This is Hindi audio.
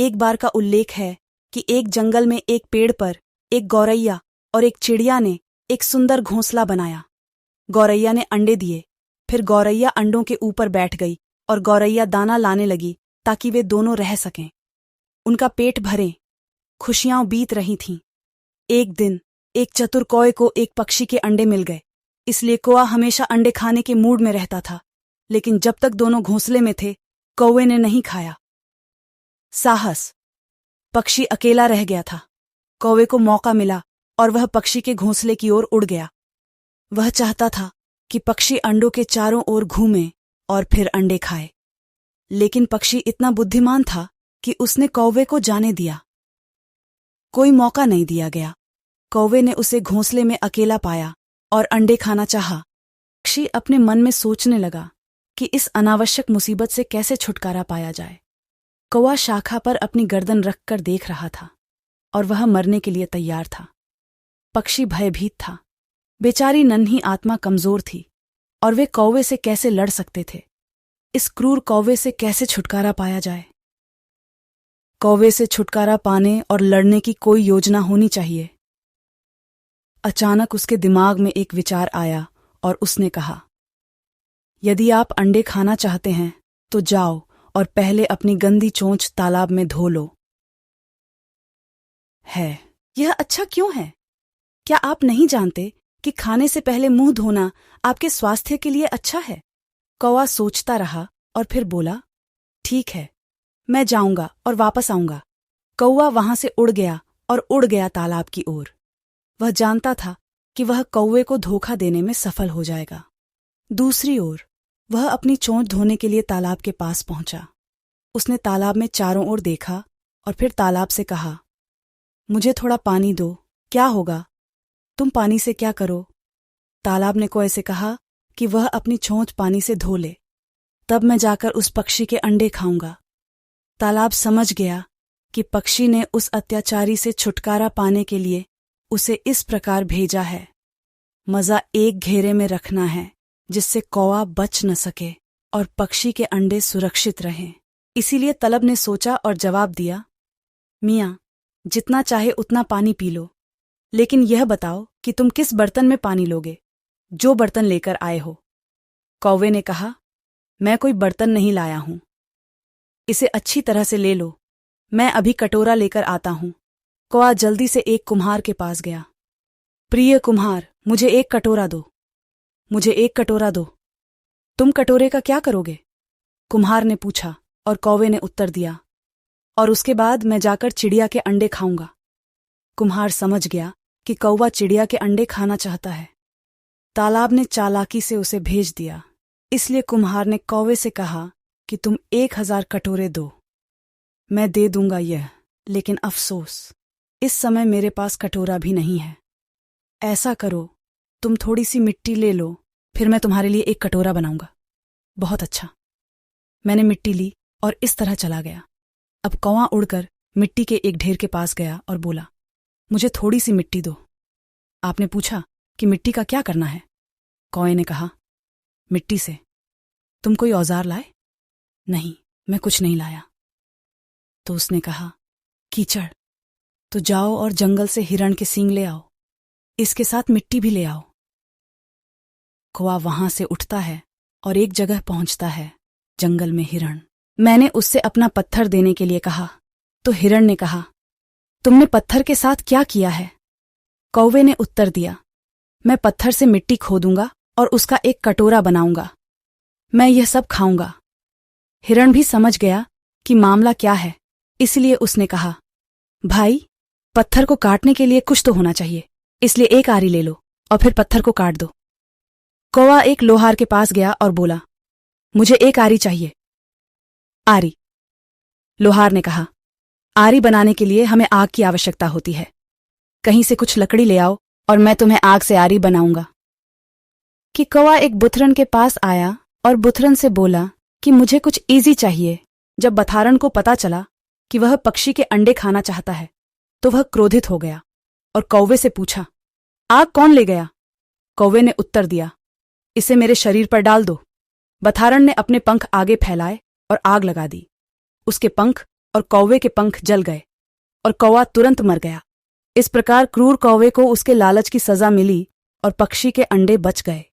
एक बार का उल्लेख है कि एक जंगल में एक पेड़ पर एक गौरैया और एक चिड़िया ने एक सुंदर घोंसला बनाया। गौरैया ने अंडे दिए, फिर गौरैया अंडों के ऊपर बैठ गई और गौरैया दाना लाने लगी ताकि वे दोनों रह सकें। उनका पेट भरे, खुशियां बीत रही थीं। एक दिन एक चतुर कौए को एक पक्षी के अंडे मिल गए, इसलिए कौआ हमेशा अंडे खाने के मूड में रहता था। लेकिन जब तक दोनों घोंसले में थे, कौवे ने नहीं खाया। साहस। पक्षी अकेला रह गया था। कौवे को मौका मिला और वह पक्षी के घोंसले की ओर उड़ गया। वह चाहता था कि पक्षी अंडों के चारों ओर घूमे और फिर अंडे खाए, लेकिन पक्षी इतना बुद्धिमान था कि उसने कौवे को जाने दिया। कोई मौका नहीं दिया गया। कौवे ने उसे घोंसले में अकेला पाया और अंडे खाना चाहा। पक्षी अपने मन में सोचने लगा कि इस अनावश्यक मुसीबत से कैसे छुटकारा पाया जाए। कौवा शाखा पर अपनी गर्दन रखकर देख रहा था और वह मरने के लिए तैयार था। पक्षी भयभीत था। बेचारी नन्ही आत्मा कमजोर थी और वे कौवे से कैसे लड़ सकते थे। इस क्रूर कौवे से कैसे छुटकारा पाया जाए? कौवे से छुटकारा पाने और लड़ने की कोई योजना होनी चाहिए। अचानक उसके दिमाग में एक विचार आया और उसने कहा, यदि आप अंडे खाना चाहते हैं तो जाओ और पहले अपनी गंदी चोंच तालाब में धो लो। यह अच्छा क्यों है? क्या आप नहीं जानते कि खाने से पहले मुंह धोना आपके स्वास्थ्य के लिए अच्छा है? कौवा सोचता रहा और फिर बोला, ठीक है, मैं जाऊंगा और वापस आऊंगा। कौवा वहां से उड़ गया और उड़ गया तालाब की ओर। वह जानता था कि वह कौवे को धोखा देने में सफल हो जाएगा। दूसरी ओर वह अपनी चोंच धोने के लिए तालाब के पास पहुंचा। उसने तालाब में चारों ओर देखा और फिर तालाब से कहा, मुझे थोड़ा पानी दो, क्या होगा? तुम पानी से क्या करो? तालाब ने कौवे से कहा कि वह अपनी चोंच पानी से धो ले, तब मैं जाकर उस पक्षी के अंडे खाऊंगा। तालाब समझ गया कि पक्षी ने उस अत्याचारी से छुटकारा पाने के लिए उसे इस प्रकार भेजा है। मजा एक घेरे में रखना है जिससे कौवा बच न सके और पक्षी के अंडे सुरक्षित रहें। इसीलिए तलब ने सोचा और जवाब दिया, मियाँ, जितना चाहे उतना पानी पी लो, लेकिन यह बताओ कि तुम किस बर्तन में पानी लोगे, जो बर्तन लेकर आए हो। कौवे ने कहा, मैं कोई बर्तन नहीं लाया हूं। इसे अच्छी तरह से ले लो, मैं अभी कटोरा लेकर आता हूं। कौवा जल्दी से एक कुम्हार के पास गया। प्रिय कुम्हार, मुझे एक कटोरा दो। मुझे एक कटोरा दो। तुम कटोरे का क्या करोगे? कुम्हार ने पूछा और कौवे ने उत्तर दिया, और उसके बाद मैं जाकर चिड़िया के अंडे खाऊंगा। कुम्हार समझ गया कि कौवा चिड़िया के अंडे खाना चाहता है। तालाब ने चालाकी से उसे भेज दिया, इसलिए कुम्हार ने कौवे से कहा कि तुम 1000 कटोरे दो। मैं दे दूंगा यह, लेकिन अफसोस, इस समय मेरे पास कटोरा भी नहीं है। ऐसा करो, तुम थोड़ी सी मिट्टी ले लो, फिर मैं तुम्हारे लिए एक कटोरा बनाऊंगा। बहुत अच्छा। मैंने मिट्टी ली और इस तरह चला गया। अब कौवा उड़कर मिट्टी के एक ढेर के पास गया और बोला, मुझे थोड़ी सी मिट्टी दो। आपने पूछा कि मिट्टी का क्या करना है? कौवे ने कहा, मिट्टी से। तुम कोई औजार लाए? नहीं, मैं कुछ नहीं लाया। तो उसने कहा, कीचड़। तो जाओ और जंगल से हिरण के सींग ले आओ, इसके साथ मिट्टी भी ले आओ। कौवा वहां से उठता है और एक जगह पहुंचता है, जंगल में हिरण। मैंने उससे अपना पत्थर देने के लिए कहा, तो हिरण ने कहा, तुमने पत्थर के साथ क्या किया है? कौवे ने उत्तर दिया, मैं पत्थर से मिट्टी खोदूंगा और उसका एक कटोरा बनाऊंगा। मैं यह सब खाऊंगा। हिरण भी समझ गया कि मामला क्या है, इसलिए उसने कहा, भाई, पत्थर को काटने के लिए कुछ तो होना चाहिए, इसलिए एक आरी ले लो और फिर पत्थर को काट दो। कौवा एक लोहार के पास गया और बोला, मुझे एक आरी चाहिए। आरी। लोहार ने कहा, आरी बनाने के लिए हमें आग की आवश्यकता होती है। कहीं से कुछ लकड़ी ले आओ और मैं तुम्हें आग से आरी बनाऊंगा। कि कौवा एक बुथरन के पास आया और बुथरन से बोला कि मुझे कुछ इजी चाहिए। जब बथारन को पता चला कि वह पक्षी के अंडे खाना चाहता है, तो वह क्रोधित हो गया और कौवे से पूछा, आग कौन ले गया? कौवे ने उत्तर दिया, इसे मेरे शरीर पर डाल दो। बथारन ने अपने पंख आगे फैलाए और आग लगा दी। उसके पंख और कौवे के पंख जल गए और कौवा तुरंत मर गया। इस प्रकार क्रूर कौवे को उसके लालच की सजा मिली और पक्षी के अंडे बच गए।